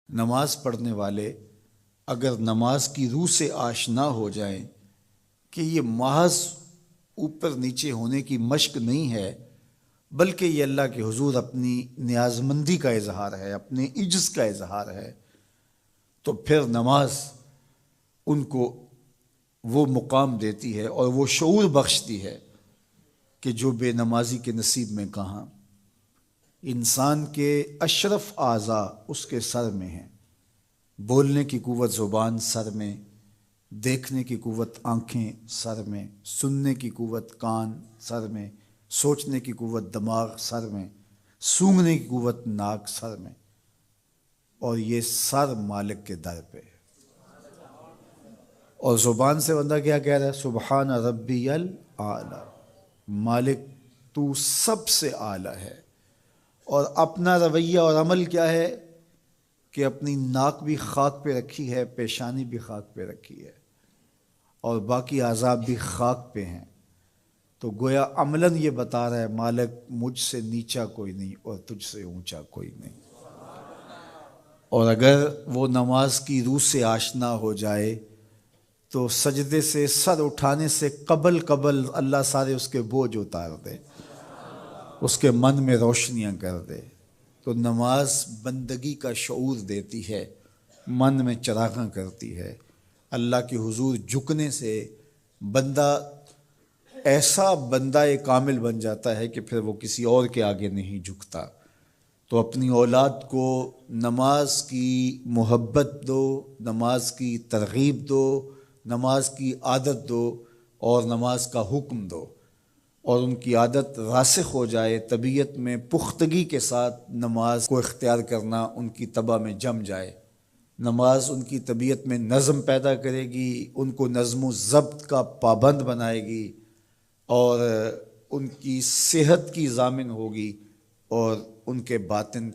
نماز پڑھنے والے اگر نماز کی روح سے آشنا ہو جائیں کہ یہ محض اوپر نیچے ہونے کی مشق نہیں ہے، بلکہ یہ اللہ کے حضور اپنی نیازمندی کا اظہار ہے، اپنے عجز کا اظہار ہے، تو پھر نماز ان کو وہ مقام دیتی ہے اور وہ شعور بخشتی ہے کہ جو بے نمازی کے نصیب میں کہاں۔ انسان کے اشرف اعضاء اس کے سر میں ہیں، بولنے کی قوت زبان سر میں، دیکھنے کی قوت آنکھیں سر میں، سننے کی قوت کان سر میں، سوچنے کی قوت دماغ سر میں، سونگھنے کی قوت ناک سر میں، اور یہ سر مالک کے در پہ ہے۔ اور زبان سے بندہ کیا کہہ رہا ہے؟ سبحان ربی الاعلی، مالک تو سب سے اعلیٰ ہے۔ اور اپنا رویہ اور عمل کیا ہے کہ اپنی ناک بھی خاک پہ رکھی ہے، پیشانی بھی خاک پہ رکھی ہے، اور باقی اعضاء بھی خاک پہ ہیں۔ تو گویا عملاً یہ بتا رہا ہے مالک مجھ سے نیچا کوئی نہیں اور تجھ سے اونچا کوئی نہیں۔ اور اگر وہ نماز کی روح سے آشنا ہو جائے تو سجدے سے سر اٹھانے سے قبل اللہ سارے اس کے بوجھ اتار دے، اس کے من میں روشنیاں کر دے۔ تو نماز بندگی کا شعور دیتی ہے، من میں چراغاں کرتی ہے۔ اللہ کے حضور جھکنے سے بندہ ایسا بندہ کامل بن جاتا ہے کہ پھر وہ کسی اور کے آگے نہیں جھکتا۔ تو اپنی اولاد کو نماز کی محبت دو، نماز کی ترغیب دو، نماز کی عادت دو اور نماز کا حکم دو، اور ان کی عادت راسخ ہو جائے، طبیعت میں پختگی کے ساتھ نماز کو اختیار کرنا ان کی طبع میں جم جائے۔ نماز ان کی طبیعت میں نظم پیدا کرے گی، ان کو نظم و ضبط کا پابند بنائے گی، اور ان کی صحت کی ضامن ہوگی، اور ان کے باطن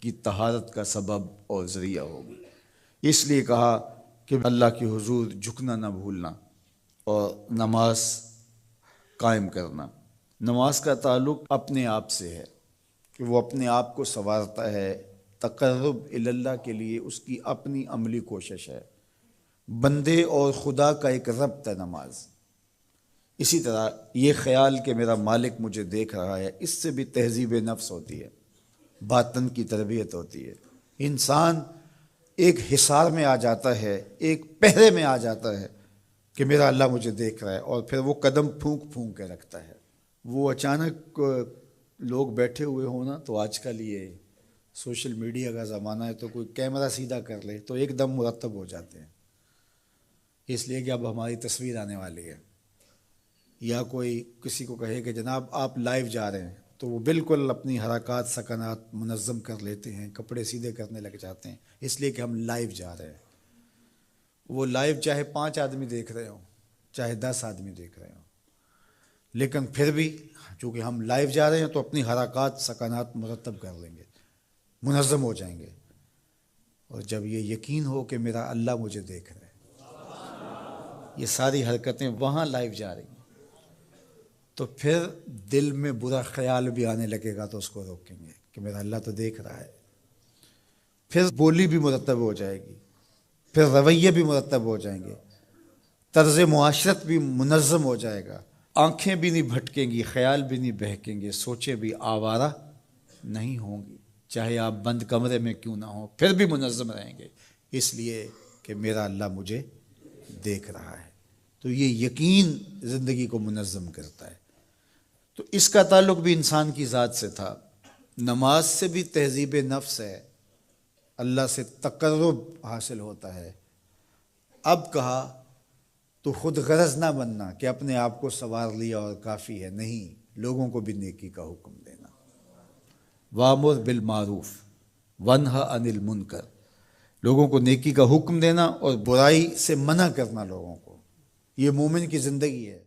کی طہارت کا سبب اور ذریعہ ہوگی۔ اس لیے کہا کہ اللہ کے حضور جھکنا نہ بھولنا اور نماز قائم کرنا۔ نماز کا تعلق اپنے آپ سے ہے کہ وہ اپنے آپ کو سنوارتا ہے، تقرب اللہ کے لیے اس کی اپنی عملی کوشش ہے۔ بندے اور خدا کا ایک ربط ہے نماز۔ اسی طرح یہ خیال کہ میرا مالک مجھے دیکھ رہا ہے، اس سے بھی تہذیب نفس ہوتی ہے، باطن کی تربیت ہوتی ہے۔ انسان ایک حصار میں آ جاتا ہے، ایک پہرے میں آ جاتا ہے کہ میرا اللہ مجھے دیکھ رہا ہے، اور پھر وہ قدم پھونک پھونک کے رکھتا ہے۔ وہ اچانک لوگ بیٹھے ہوئے ہوں نا، تو آج کل یہ سوشل میڈیا کا زمانہ ہے، تو کوئی کیمرہ سیدھا کر لے تو ایک دم مرتب ہو جاتے ہیں، اس لیے کہ اب ہماری تصویر آنے والی ہے۔ یا کوئی کسی کو کہے کہ جناب آپ لائیو جا رہے ہیں، تو وہ بالکل اپنی حرکات سکنات منظم کر لیتے ہیں، کپڑے سیدھے کرنے لگ جاتے ہیں، اس لیے کہ ہم لائیو جا رہے ہیں۔ وہ لائیو چاہے 5 آدمی دیکھ رہے ہوں، چاہے 10 آدمی دیکھ رہے ہوں، لیکن پھر بھی چونکہ ہم لائیو جا رہے ہیں تو اپنی حرکات سکنات مرتب کر لیں گے، منظم ہو جائیں گے۔ اور جب یہ یقین ہو کہ میرا اللہ مجھے دیکھ رہا ہے، یہ ساری حرکتیں وہاں لائیو جا رہی ہیں، تو پھر دل میں برا خیال بھی آنے لگے گا تو اس کو روکیں گے کہ میرا اللہ تو دیکھ رہا ہے۔ پھر بولی بھی مرتب ہو جائے گی، پھر رویے بھی مرتب ہو جائیں گے، طرز معاشرت بھی منظم ہو جائے گا، آنکھیں بھی نہیں بھٹکیں گی، خیال بھی نہیں بہکیں گے، سوچیں بھی آوارہ نہیں ہوں گی، چاہے آپ بند کمرے میں کیوں نہ ہوں، پھر بھی منظم رہیں گے، اس لیے کہ میرا اللہ مجھے دیکھ رہا ہے۔ تو یہ یقین زندگی کو منظم کرتا ہے۔ تو اس کا تعلق بھی انسان کی ذات سے تھا۔ نماز سے بھی تہذیب نفس ہے، اللہ سے تقرب حاصل ہوتا ہے۔ اب کہا تو خود غرض نہ بننا کہ اپنے آپ کو سنوار لیا اور کافی ہے، نہیں، لوگوں کو بھی نیکی کا حکم دینا۔ وَأْمُرْ بِالْمَعْرُوفِ وَانْهَ عَنِ الْمُنْکَرِ، لوگوں کو نیکی کا حکم دینا اور برائی سے منع کرنا لوگوں کو، یہ مومن کی زندگی ہے۔